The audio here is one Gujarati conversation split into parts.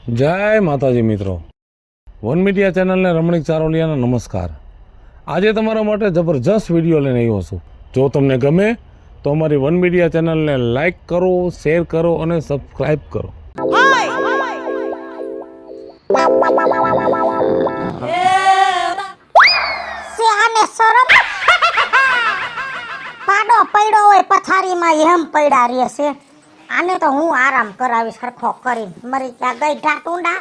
જય માતાજી મિત્રો, વન મીડિયા ચેનલને રમણીક ચારોલિયાના નમસ્કાર। આજે તમારા માટે જબરજસ્ત વિડીયો લઈને આવ્યો છું। જો તમને ગમે તો અમારી વન મીડિયા ચેનલને લાઈક કરો, શેર કરો અને સબસ્ક્રાઈબ કરો। પાડો પડ્યો હોય પથારીમાં એમ પડ્યા રહે છે। આને તો હું આરામ કરાવીશ સરખો કરીને। મરી ત્યાં ગઈઢા ટુંડા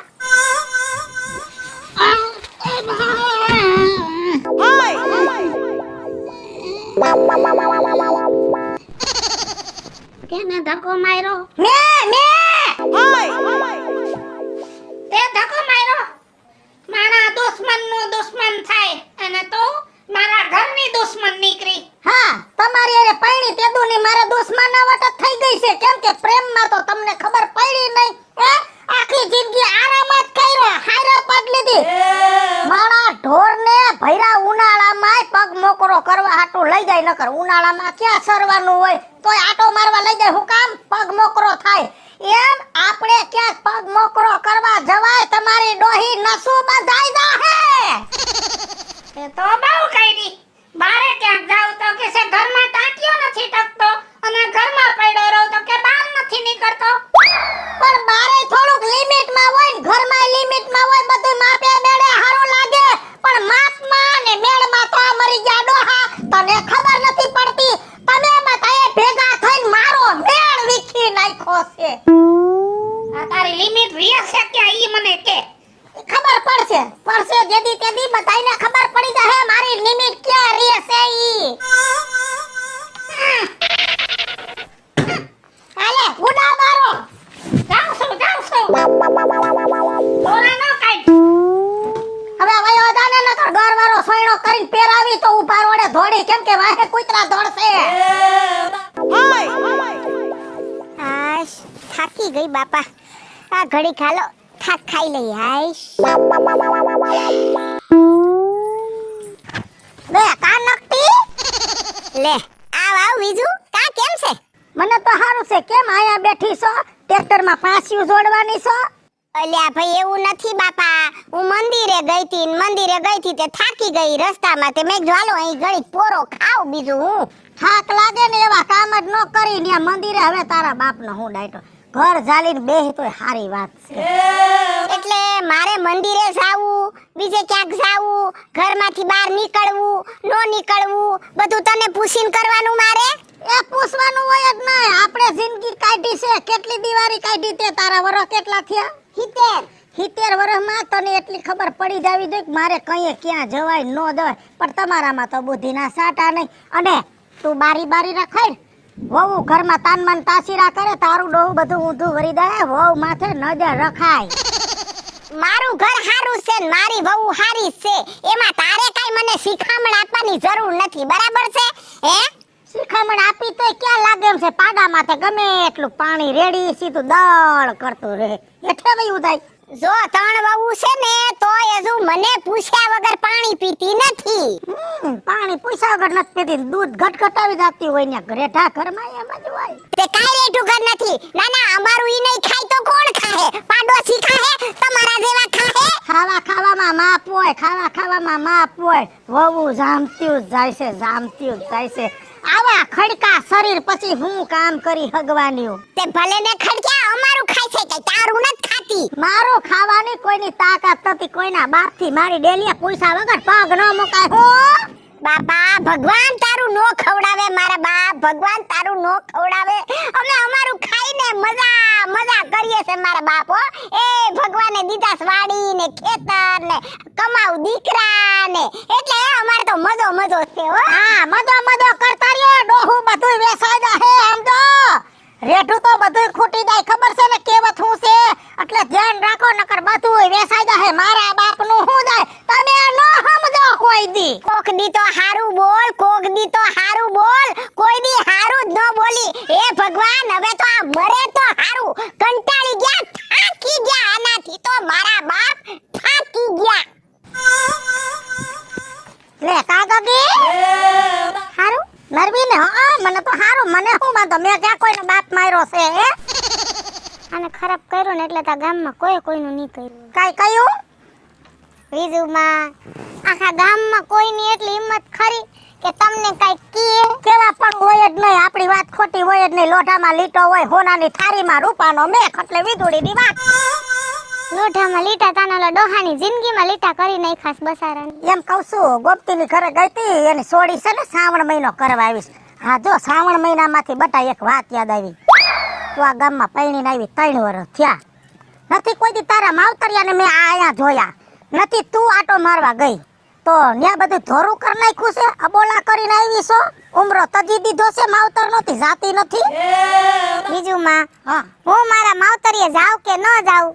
કેને ધક્કો માર્યો? મે તે ધક્કો માર્યો? મારા દુશ્મનનો દુશ્મન થાય અને તો મારા ઘરની દુશ્મન નીકળી। હા, તમારી અરે પૈણી તેદુની મારા દુશ્મનાવટ થઈ ગઈ છે। કેમ કે પ્રેમમાં તો તમને ખબર પડી નહીં। આખી જિંદગી આરામ જ કર્યો, હાયરા પગ લીધી। મારા ઢોરને ભૈરા ઉનાળામાં પગ મોકરો કરવા હાટું લઈ જાય, નકર ઉનાળામાં ક્યાં સરવાનું હોય તોય આટો મારવા લઈ જાય। હું કામ પગ મોકરો થાય? એમ આપણે ક્યાંક પગ મોકરો કરવા જવાય, તમારી ડોહી નસુ બધાઈ જાહે। એ તો બહુ કઈરી, બારે ક્યાંક જાવ તો કે છે ઘરમાં ટાંટિયો નથી ટકતો અને ઘરમાં પડ્યો રહો તો કે બહાર નથી નીકળતો। પણ બારે થોડુંક લિમિટમાં હોય ને ઘરમાં લિમિટમાં હોય, બધું માપે મેળે હારું લાગે। પણ માપમાં ને મેળમાં તો આ મરી ગયા ડોહા, તને ખબર નથી પડતી। તમે બધાએ ભેગા થઈને મારો મેળ વિખી નાખ્યો છે। આ તારી લિમિટ રીએ છે કે ઈ મને કે ખબર પડશે જેદી તેદી બધાઈને ખબર પડી જશે મારી લિમિટ ક્યાં રહે છે ઈ। હાલે ઉડા મારો, જાવ છું બોલા નો કાઈ। હવે વયો જાને ન તો ઘરવાળો સોયણો કરીને પેરાવી તો ઉભા રોડે ધોડી, કેમ કે વાહે કૂતરા દોડશે। આશ થાકી ગઈ બાપા, આ ઘડી ખાલો થાક ખાઈ લઈ। હાઈશ લે કા નકટી લે આવ બીજું કા કેમ છે? મને તો હારું છે। કેમ આયા બેઠી છો? ટ્રેક્ટરમાં પાસિયું જોડવાની છો? અલ્યા ભાઈ એવું નથી બાપા, હું મંદિરે ગઈ હતી તે થાકી ગઈ રસ્તામાં, તે મેં જોલો અહીં ઘડી પોરો ખાવ, બીજું હું થાક લાગે ને એવા કામ જ ન કરી ને મંદિરે। હવે તારા બાપનો હું ડાયટો ઘર જાલીને બેહી તોય હારી વાત છે। એટલે મારે મંદિરે જાવું, બીજે ક્યાંક જાવું, ઘરમાંથી બહાર નીકળવું નો નીકળવું બધું તને પૂછીને કરવાનું મારે? એ પૂછવાનું હોય જ નહીં, આપણે જિંદગી કાઢી છે। કેટલી દિવાળી કાઢી તે? તારા વર્ષ કેટલા થયા? 70 વર્ષમાં તને એટલી ખબર પડી જાવી જોઈએ કે મારે કઈએ ક્યાં જવાય ન જવાય। પણ તમારામાં તો બુદ્ધિના સાટા નહીં, અને તું બારી રખાય વહુ ઘરમાં તાનમાન તાસીરા કરે, તારું ડોહું બધું ઊંધું વરી દે, વહુ માથે નજર રખાય। મારું ઘર હારું છે ને મારી વહુ હારી છે, એમાં તારે કાઈ મને શિખામણ આપવાની જરૂર નથી, બરાબર છે? હે શિખામણ આપી તો ક્યાં લાગે એમ છે? પાડા માથે ગમે એટલું પાણી રેડી સીધું દળ કરતું રહે, એટલે વયું થાય। જો ત્રણ વહુ છે ને તો હજુ મને પૂછ્યા વગર પાણી પીતી નથી। પાણી પૂછ્યા વગર નથી પીતી, દૂધ ઘટઘટાવી જાતી હોય ને ઘરેઠા ઘરમાં એમ જ હોય। તે કાઈ રેઠું ઘર નથી। ના અમારું ઈ નહીં ખાય તો કોણ ખાહે? પાડોશી ખાહે? તમારા જેવા ખાહે? ખાવામાં માપ હોય, વહુ જામતી જાય છે। આવા ખડકા શરીર પછી હું કામ કરી હગવાની? તે ભલે ને ખડક્યા અમારું ખાય છે કે તારું નથી ખાતી? મારું ખાવાની કોઈની તાકાત નથી, કોઈના બાપથી મારી ડેલીએ પૂછા વગર પગ ન મુકાય। હો બાપા, ભગવાન તારું નો ખવડાવે, મારા બાપ ભગવાન તારું નો ખવડાવે। અમે અમારું ખાઈને મજા કરીએ છે મારા બાપ। હો એ ભગવાને દીધા વાડી ને ખેતર ને કમાઉ દીકરા ને, એટલે અમાર તો મજો છે। હો હા, મજો કરતા રહ્યો, ડોહું બધું વેસાઈ જાહે। આમ તો રેઠું તો બધું ખૂટી જાય, ખબર છે ને કેવત હું છે? એટલે ધ્યાન રાખો નકર બધું વેસાઈ જાહે। મારા બાપનું હું જાય તમે નો સમજો કોઈ દી। કોક દી તો હારું બોલ, કોઈ દી હારું જ ન બોલી। એ ભગવાન, હવે તો આ મરે તો હારું, કંટાળી ગયા, થાકી ગયા, આનાથી તો મારા બાપ થાકી ગયા। લે કાગગી હારું નરવી ને? હા મને તો હારું, મને હું વાંધો, મેં ક્યાં કોઈનો બાપ માર્યો છે? આને ખરાબ કર્યો ને એટલે તા ગામમાં કોઈનું નહીં કર્યું. કાઈ કયું? બીજુમાં આખા ગામમાં કોઈની એટલી હિંમત ખરી કે તમને કઈ કીએ? કેવા પણ હોય જ નહીં, આપણી વાત ખોટી હોય જ નહીં. લોઢામાં લીટો હોય, હોનાની થાળીમાં રૂપાનો મેખ, એટલે વીજળીની વાત. લોઢામાં લીટા તાના ડોહાની જિંદગીમાં લીટા કરી નાખાસ બસારાની. એમ કહું છું, ગોપતીની ઘરે ગઈ હતી, એની સોડી છે ને શ્રાવણ મહિનો કરવા આવીશ. હા જો, શ્રાવણ મહિનામાંથી બટા એક વાત યાદ આવી. તું આ ગામમાં પૈણીને આવી 3 વર્ષ થયા નથી, કોઈ દી તારા માવતરિયાને મેં આયા જોયા નથી. તું આટો મારવા ગઈ તો ન્યા બધું ધોરું કરી નાખ્યું છે. અબોલા કરીને આવી છો, ઉમરો તજી દીધો છે, માવતર નહોતી જાતી નથી. બીજું માં, હું મારા માવતરીએ જાવ કે ન જાવ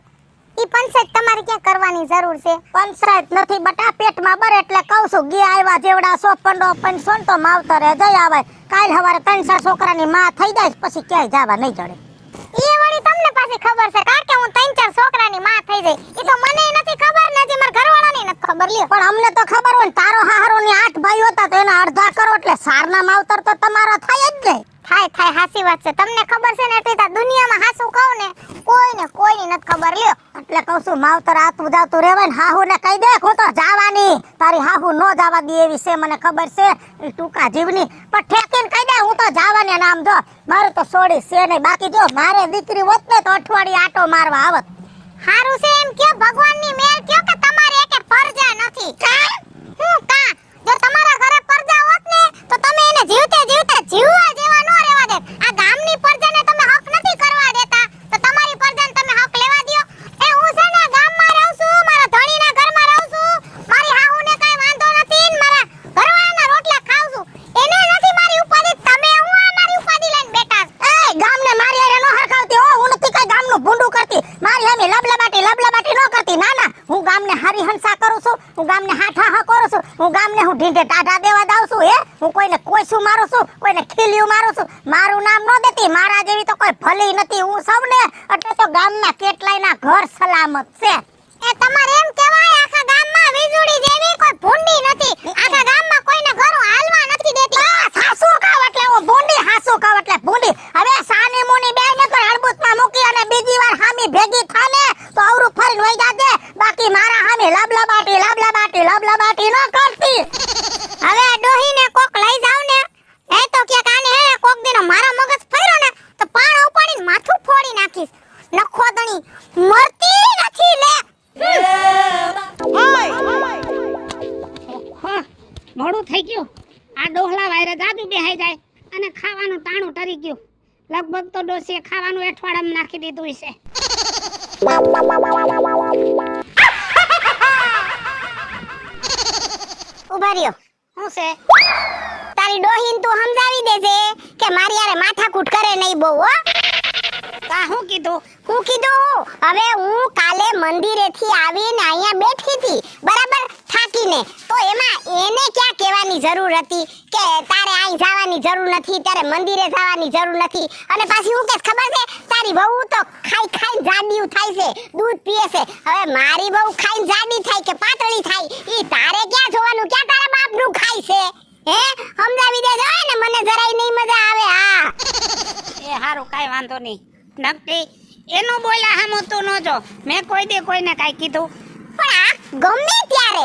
ઈ પંચાયત તમારે ક્યાં કરવાની જરૂર છે? પંચાયત નથી બટા, પેટમાં બર એટલે કહું છું. ગયા આવ્યા જેવડા 100 500 તો માવતરે જઈ આવે. કાલ સવારે 3-4 છોકરાની માં થઈ જાય પછી ક્યાંય જવા નહીં જડે. ઈ વળી તમને પાછી ખબર છે કારણ કે હું 3-4 છોકરાની માં થઈ જાય. ઈ તો મને નથી ખબર, નથી મારા ઘરવાળાને નથી ખબર. લ્યો, પણ અમને તો ખબર હોય. તારો હાહરો ની 8 ભાઈઓ હતા તો એના અડધા કરો એટલે સારના માવતર તો તમારા થાય જ ને. થાય હાસી વાત છે. તમને ખબર છે ને એટલે તા દુનિયામાં હાસું કહું ને કોઈની નથી ખબર. લ્યો, એટલે કહું છું માવતર આતું જાતું રહેવાય ને હાહુ ને કહી દે હું તો જાવાની. તારી હાહુ નો જવા દે એવી છે મને ખબર છે, એ ટૂંકા જીવની. પણ ઠેકીને કહી દે હું તો જાવાની. નામ જો મારું તો સોડી છે નહીં. બાકી જો મારે દીકરી હોત ને તો અઠવાડિયે આટો મારવા આવત. હારું છે એમ કયો, ભગવાનની મેલ કયો કે તમારે એકે પરજા નથી. હું કા જો તમારા ઘરે પરજા હોત ને તો તમે એને જીવતે જીવવા જેવા નો રહેવા દે. આ ગામની પરજાને તમે હક નથી કરવા દેતા તો તમારી પરજાને તમે હક લેવા દ્યો. એ હું છે ને ગામમાં રહું છું, મારા ધણીના ઘરમાં રહું છું, મારી હાહુને કાઈ વાંધો નથી ને મારા ઘરવાળાના રોટલા ખાઉં છું. એને નથી મારી ઉપાધિ. તમે હું આ મારી ઉપાધિ લઈને બેઠા. એ ગામને મારી હારે નો હરખાવતી હો. હું નથી કઈ ગામનું ભૂંડું કરતી. મારી હામે લબલબાટી નો કરતી. ના ના, હું ગામને હારી હંસા કરું છું, હું ગામને હાઠા કરું છું, હું ગામને હું ઢીંઢે ટાઢા દેવા દાવ છું. હું કોઈને કોઈસું મારું છું, કોઈને ખીલ્યું મારું છું. મારું નામ ન દેતી. મારા જેવી તો કોઈ ભલી નથી. હું સૌને એટલે તો ગામમાં કેટલાયના ઘર સલામત છે. એ તમારે એમ કહેવાય આખા ગામમાં વીજળી જેવી કોઈ ભૂંડી નથી. આખા ગામમાં કોઈને ઘરો હાલવા નથી દેતી. સાસુ કાવ એટલે હું ભૂંડી, હાસુ કાવ એટલે ભૂંડી. હવે સાની મુની બેને તો હળબુતમાં મૂકી અને બીજી વાર હામી ભેગી થાને તો અવરું ફરીને વઈ જાજે. બાકી મારા હામી લબલબાટી ન કરતી. હવે આ ડોહીને કોક લઈ જાવ ને એ તો કે કાને હે કોક દીનો મારા મગજ ફર્યો ને તો પાણ ઉપાડીને માથું ફોડી નાખીશ. નખો દણી મરતી નથી લે. મોડું થઈ ગયું. આ ડોહલા વાયરે જાદુ બેહાઈ જાય અને ખાવાનું તાણું ટરી ગયું. લગભગ તો ડોસીએ ખાવાનું એઠવાડામાં નાખી દીધું છે. ઉભા રહ્યો. શું છે? તારી ડોહીન તું સમજાવી દેજે કે મારી યારે માથાકૂટ કરે નહીં બહુ. હો તા હું કીધું? હું કીધું હવે હું કાલે મંદિરેથી આવીને અહીંયા બેઠી હતી બરાબર થાકીને, તો એમાં એને ક્યાં કહેવાની જરૂર હતી કે તારે અહીં જવાની જરૂર નથી, તારે મંદિરે જવાની જરૂર નથી. અને પાછી હું કે ખબર છે તારી વહુ તો ખાઈ જાડીયું થાય છે, દૂધ પીએ છે. હવે મારી વહુ ખાઈને જાડી થાય કે પાતળી થાય ઈ તારે ક્યાં જોવાનું, ક્યાં તારા બાપનું ખાય છે? હે સમજાવી દેજો ને, મને જરાય નહીં મજા આવે. હા એ હારું, કાઈ વાંધો નહીં. નક્કી એનું બોલ્યા હામું તું ન જો. મેં કોઈ દે કોઈને કાઈ કીધું? પણ આ ગમે ત્યારે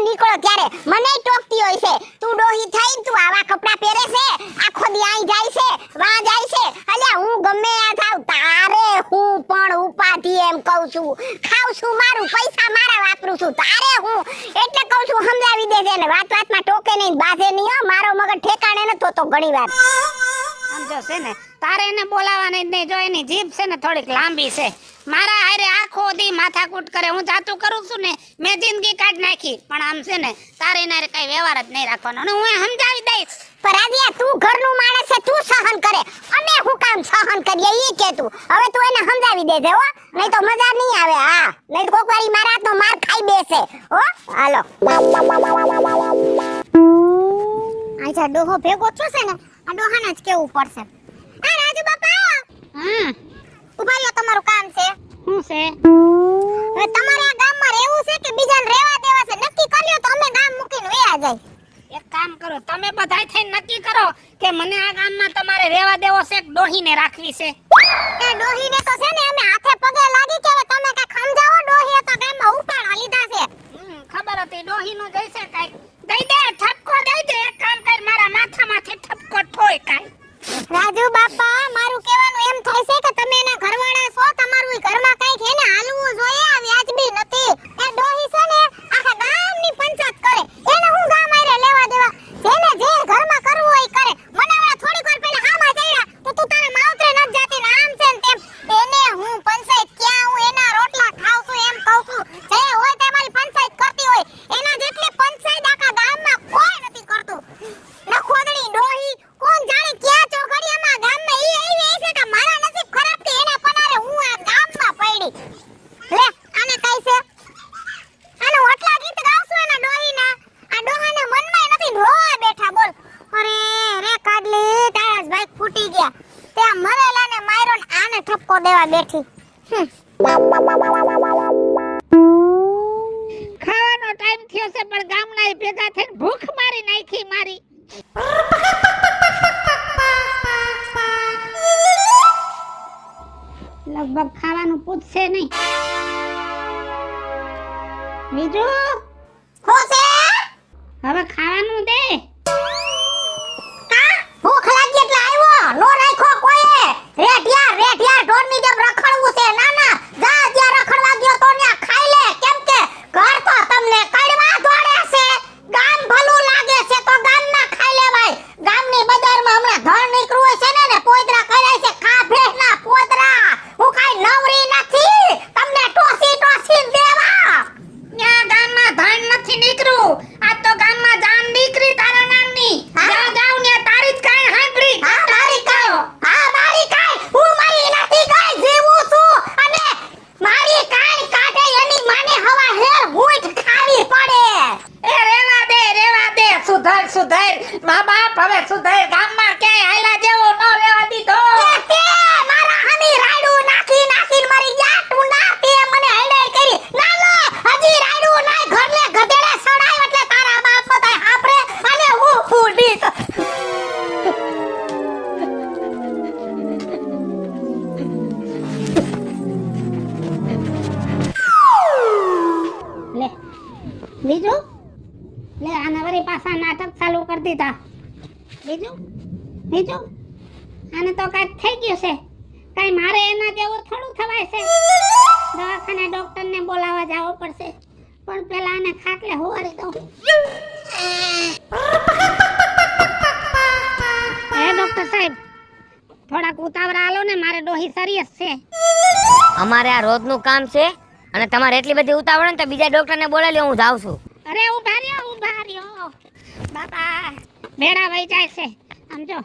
નીકળો ત્યારે મને ટોકતી હોય છે. તું ડોહી થઈ, તું આવા કપડા પહેરે છે, આખો દી આઈ જાય છે, વા જાય છે. અલ્યા હું ગમે આ થાવ તારે હું પણ ઉપાધી એમ કહું છું. ખાવ છું મારું, પૈસા મારા વાપરું છું, તારે હું એટલે કહું છું સમજાવી દેજે ને. વાતમાં ટોકે નહીં, બાધે નહીં. હો મારો મગજ ઠેકાણે નતો તો ઘણીવાર સમજો છે ને, તારે એને બોલાવાની જ નહીં. જો એની જીભ છે ને થોડીક લાંબી છે. મારા હારે આખો દી માથાકૂટ કરે. હું જાતું કરું છું ને, મેં જિંદગી કાઢ નાખી. પણ આમ છે ને તારે એના કઈ વ્યવહાર જ નહીં રાખવાનો. અને હું સમજાવી દઈશ. પરાદિયા તું ઘરનું માણસ છે, તું સહન કરે, અમે હું કામ સહન કરીએ ઈ કે તું. હવે તું એને સમજાવી દેજે હો, નહીં તો મજા નહીં આવે. હા નહીં તો કોક વારી મારા હાથનો માર ખાઈ બેસે હો. હાલો આજા ડોહો ભેગો થયો છે ને, આ ડોહાને જ કેવું પડશે. આ રાજુ બાપા ઉભા રહ્યો, તમારું કામ છે. શું છે? હવે તમારે આ ગામમાં રહેવું છે કે બીજાને રહેવા દેવા છે? નક્કી કર્યો તો અમે ગામ મૂકીને વયા જાય. એક કામ કરો, તમે બધાય થઈને નક્કી કરો કે મને આ ગામમાં તમારે રહેવા દેવો છે કે ડોહીને રાખવી છે. એ ડોહીને તો છે ને અમે હાથે પગે લાગી કે હવે તમે કાંઈક સમજાવો. ડોહીએ તો ગામમાં ઉપાડા લીધા છે. ખબર હતી ડોહીનું જઈશે કાંઈક. દઈ દે ઠપકો દઈ દે. એક કામ કર મારા માથામાંથી ઠપકો ઠોય કાંઈ. રાજુ બાપા મારું કહેવાનું એમ થાય છે કે તમે એના ઘરવાળા છો, તમારું ઈ ઘરમાં કાંઈક એને હાલવું જોઈએ. આ વ્યાજબી નથી. એ ડોહી છે ને આખા ગામની પંચાયત કરે. એને હું ગામ આરે લેવા દેવા. જેને જે ઘરમાં કરવું હોય ઈ કરે. મને હમણાં થોડીક વાર પહેલા હામાં ચડ્યા તો તું તારા માવતરે નથી જાતી ને આમ છે ને તેમ. એને હું પંચાયત ક્યાં હું એના રોટલા ખાવ છું એમ કહું છું. જે હોય તે મારી પંચાયત કરતી હોય. એના જેટલી પંચાયત આખા ગામમાં કોઈ નથી કરતું. નખોદડી ડોહી કોણ જાણે ક્યાં ચોઘડિયામાં ગામમાં ઈ આવી છે કે મારા નસીબ ખરાબ કે એના પનારે હું આ ગામમાં પડી. લે આને કઈ છે? આને ઓટલા ગીત ગાવશું એના ડોહીના. આ ડોહાને મનમાં નથી રોવા બેઠા બોલ. અરે રે કાડલી તારા જ ભાઈ ફૂટી ગયા. તે આ મરેલાને માર્યો ને આને ઠપકો દેવા બેઠી. ખાવાનો ટાઈમ થયો છે પણ ગામના ભેગા થઈને ભૂખ મારી નાખી મારી. લગભગ ખાવાનું પૂછશે નહીં. બીજું હો છે હવે ખાવાનું દે. કા ભૂખ લાગી એટલે આવ્યો. નો રાખ્યો કોઈએ. રેઠિયા ઢોરની જેમ રખડવું છે. ના ના જા ત્યાં રખડવા ગયો તો ન્યા ખાઈ લે. કેમ કે ઘર તો તમને કડવા દોડે છે. ગામ ભલું લાગે છે તો ગામમાં ખાઈ લેવાય. ગામની બજારમાં હમણાં ધણ નીકળ્યું છે ને પોદરા કરાય છે. ખા ભેંસના પોદરા. હું કાઈ નવરી નથી તમને ટોસી દેવા. ન્યા ગામમાં ધન નથી નીકળ્યું. આ તો ગામમાં જાન નીકળી તારા નામની. જા જાવ ને તારી જ કાઈ હાંભળી. હા મારી કાઈ. હા મારી કાઈ. હું મારી નથી કાઈ જીવું છું અને મારી કાઈ કાઢે એની માને હવા હેર હુંઠ ખાવી પડે. એ રેવા દે સુધર મા બાપ હવે સુધર. ગામમાં ક્યાંય હાયલા જેવો ન રેવા દીધો. તે મારા હમી રાયડું નાખીને મરી ગયા. તું ના તે મને હૈડાઈ કરી. ના લો હજી રાયડું નાય ઘરલે ગધેડે સડાય એટલે તારા બાપ બધાય હાપરે અને હું ફૂડી. લે બીજું લે આને વળી પાછા નાટક ચાલુ કરી દીધા. બીજું આને તો કાંઈક થઈ ગયું છે. કાંઈ મારે એના જેવું થોડું થવાય છે. દવાખાને ડોક્ટરને બોલાવવા જવું પડશે. પણ પેલા આને ખાટલે હોવારી દઉં. એ ડોક્ટર સાહેબ થોડાક ઉતાવળા આલો ને મારે ડોહી સિરિયસ છે. અમારે આ રોજનું કામ છે અને તમારે એટલી બધી ઉતાવળ ને તો બીજા ડોક્ટરને બોલાવી હું જાઉં છું. અરે ઉભા રહ્યો બાપા ભેડા વહી જાય છે. આમ જો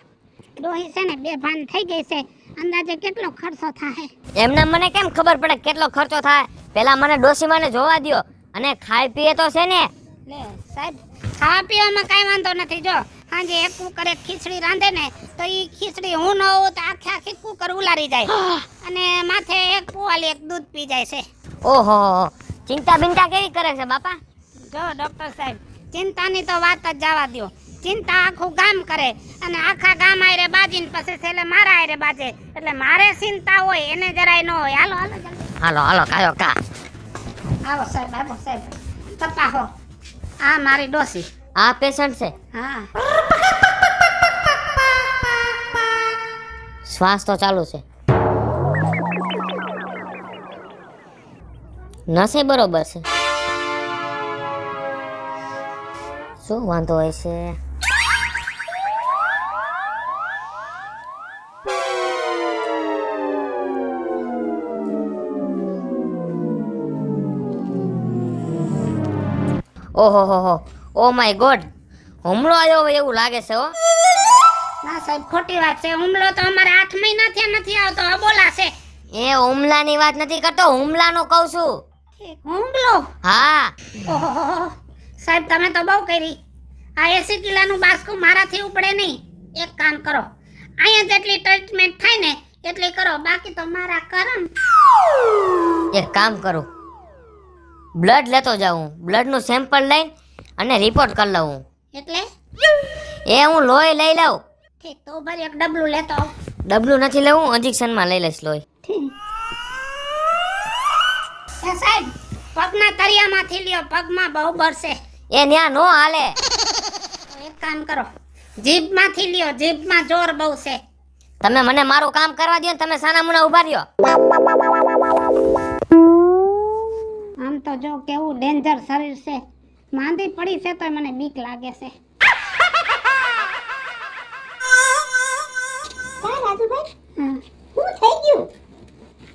ડોહી છે ને બેભાન થઈ ગઈ છે. અંદાજે કેટલો ખર્ચો થાય? એમને મને કેમ ખબર પડે કેટલો ખર્ચો થાય? પેલા મને ડોસીમાને જોવા દ્યો અને ખાઈ પીએ તો છે ને. લે સાહેબ ખાવા પીવામાં કાંઈ વાંધો નથી. જો સાંજે એક કુકર એક ખીચડી રાંધે ને તો ઈ ખીચડી હું ન હોઉં તો આખી કુકર ઉલારી જાય. અને માથે એક પુવાલી એક દૂધ પી જાય છે. ઓહો ચિંતા બિંતા કેવી કરે છે બાપા? જો ડોક્ટર સાહેબ ચિંતાની તો વાત જ જવા દ્યો. ચિંતા આખું ગામ કરે અને આખા ગામ આયરે બાજીને પછી છેલ્લે મારા આયરે બાજે. એટલે મારે ચિંતા હોય એને જરાય ન હોય. હાલો જલ્દી. હાલો કાયો કા. આવો સાહેબ તપાસો. આ મારી ડોસી. આ પેશન્ટ છે? હા શ્વાસ તો ચાલુ છે. નસે બરોબર છે. શું વાંધો હોય છે? ઓહો ઓ માય ગોડ, હુમલો આવ્યો હોય એવું લાગે છે હો. ના સાહેબ ખોટી વાત છે. હુમલો તો અમારે 8 મહિના થયા નથી આવતો. અબોલા છે. એ હુમલાની વાત નથી કરતો, હુમલાનું કહું છું. હુમલો? હા. ઓહો સાહેબ તમે તો બહુ કરી. આ 80 કિલોનું બાસ્કું મારાથી ઉપડે નહીં. એક કામ કરો, અહીંયા જેટલી ટ્રીટમેન્ટ થાય ને એટલી કરો, બાકી તો મારા કરમ. એક કામ કરું, બ્લડ લેતો જાઉં, બ્લડનું સેમ્પલ લઈને અને રિપોર્ટ કરી લઉં. એટલે એ હું લોહી લઈ લઉં. ઠીક તો ભરી એક ડબલું લેતો આવ. ડબલું નથી લેવું, ઇન્જેક્શનમાં લઈ લઈશ લોહી. એ સાહેબ પગના તળિયામાંથી લ્યો, પગમાં બહુ બરસે. એ ન્યા નો હાલે. એક કામ કરો, જીભમાંથી લ્યો, જીભમાં જોર બહુ છે. તમે મને મારું કામ કરવા દો ને તમે સાના મુના ઉભા રહ્યો. આમ તો જો કેવું ડેન્જર શરીર છે, માંદી પડી છે તો મને બીક લાગે છે. હમ.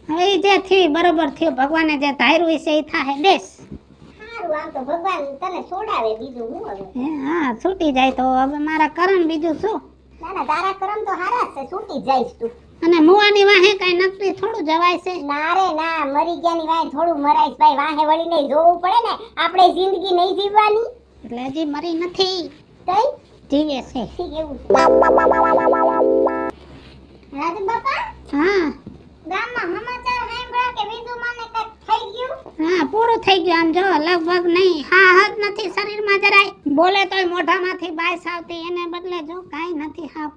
હવે ઈ જે થયું બરોબર થયું, ભગવાને જે ધાર્યું છે એ થાય. બેસ. હા છૂટી જાય તો હવે મારા કરમ બીજું શું. અને મુવાની વાહે કઈ નકરી થોડું જવાય છે. ના રે ના, મરી ગયાની વાહે થોડું મરાય ભાઈ, વાહે વળીને જોવું પડે ને, આપણે જિંદગી નહીં જીવવાની. એટલે હજી મરી નથી, કઈ જીવે છે. ઠીક એવું છે. રાજુ બાપા, હા ગામમાં સમાચાર સાંભળ્યા કે વિધુમાને કંઈક થઈ ગયું? હા પૂરું થઈ ગયું. આમ જો લગભગ નહીં, હા જ નથી શરીરમાં જરાય. બોલે તોય મોઢામાંથી બાયસ આવતી, એને બદલે જો કાંઈ નથી. હાવ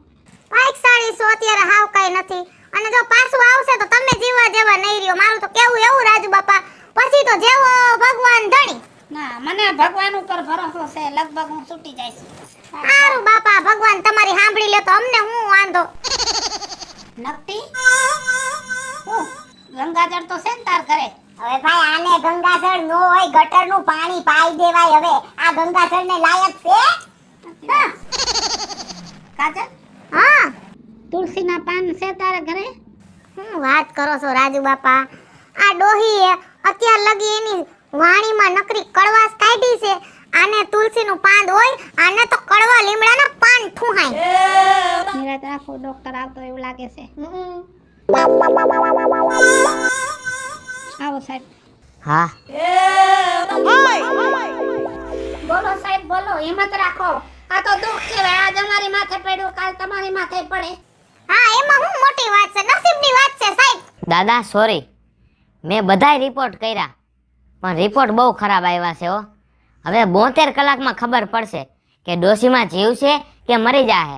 પાકસાળી છો અત્યારે, હાવ કાંઈ નથી. અને જો પાછું આવશે તો તમે જીવવા જેવા નહીં રહ્યો. મારું તો કેવું એવું રાજુ બાપા, પછી તો જેવો ભગવાન ધણી. ના, મને ભગવાન ઉપર ભરોસો છે, લગભગ હું છૂટી જઈશ. સારું બાપા, ભગવાન તમારી સાંભળી લે તો અમને હું વાંધો. નકટી હું ગંગાજળ તો છે ને તાર ઘરે? હવે ભાઈ આને ગંગાજળ નો હોય, ગટરનું પાણી પાઈ દેવાય. હવે આ ગંગાજળ ને લાયક છે? હા. કાજલ હા, તુલસીના પાન છે તારા ઘરે? હું વાત કરો છો રાજુ બાપા? આ ડોહીએ અત્યાર લગી એની વાણીમાં નકરી કડવાશ કાઢી છે. આને તુલસીનું પાન હોય, આને તો કડવા લીમડાના પાન ઠુહાય. નિરાત રાખો, ડોક્ટર આવતો એવું લાગે છે. આવો સાહેબ. હા બોલો સાહેબ બોલો, હિંમત રાખો. આ તો દુઃખ કહેવાય, આજ અમારી માથે પડ્યું, કાલ તમારી માથે પડે. હા, એમાં હું મોટી વાત છે, નસીબની વાત છે સાહેબ. દાદા સોરી, મેં બધાય રિપોર્ટ કર્યા પણ રિપોર્ટ બહુ ખરાબ આવ્યા છે હો. હવે 72 કલાકમાં ખબર પડશે કે ડોશીમાં જીવ છે કે મરી જાહે.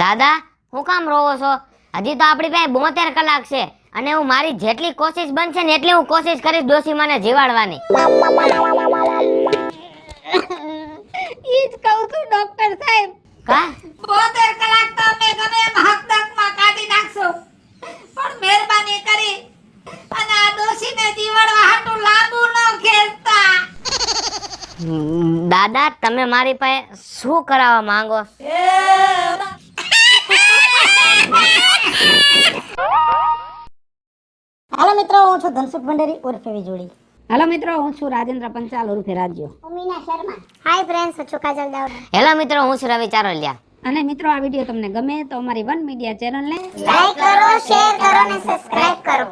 દાદા હું કામ રોવો છો? હજી તો આપણી પાસે 72 કલાક છે અને હું મારી જેટલી કોશિશ બનશે ને એટલી હું કોશિશ કરીશ ડોશીમાને જીવાડવાની. ઈ જ કહું છું ડોક્ટર સાહેબ. કા 72 કલાક તો અમે ગમે એમ હકદકમાં કાઢી નાખશું, પણ મહેરબાની કરી અને આ ડોશીને જીવાડવા હાટું લાંબુ ન ખેંચતા. દાદા તમે મારી પાસે શું કરાવવા માંગો? હાલો મિત્રો, હું છું ધનસુખ ભંડારી ઉર્ફે વીજળી. હાલો મિત્રો, હું છું રાજેન્દ્ર પંચાલ ઉર્ફે રાજ્યો. ઉમીના શર્મા. હાય ફ્રેન્ડ્સ, હું છું કાજલ દાઉદ. હેલો મિત્રો, હું છું રવિ ચારોલિયા. અને મિત્રો આ વિડીયો તમને ગમે તો અમારી વન મીડિયા ચેનલને લાઈક કરો, શેર કરો અને સબસ્ક્રાઇબ કરો.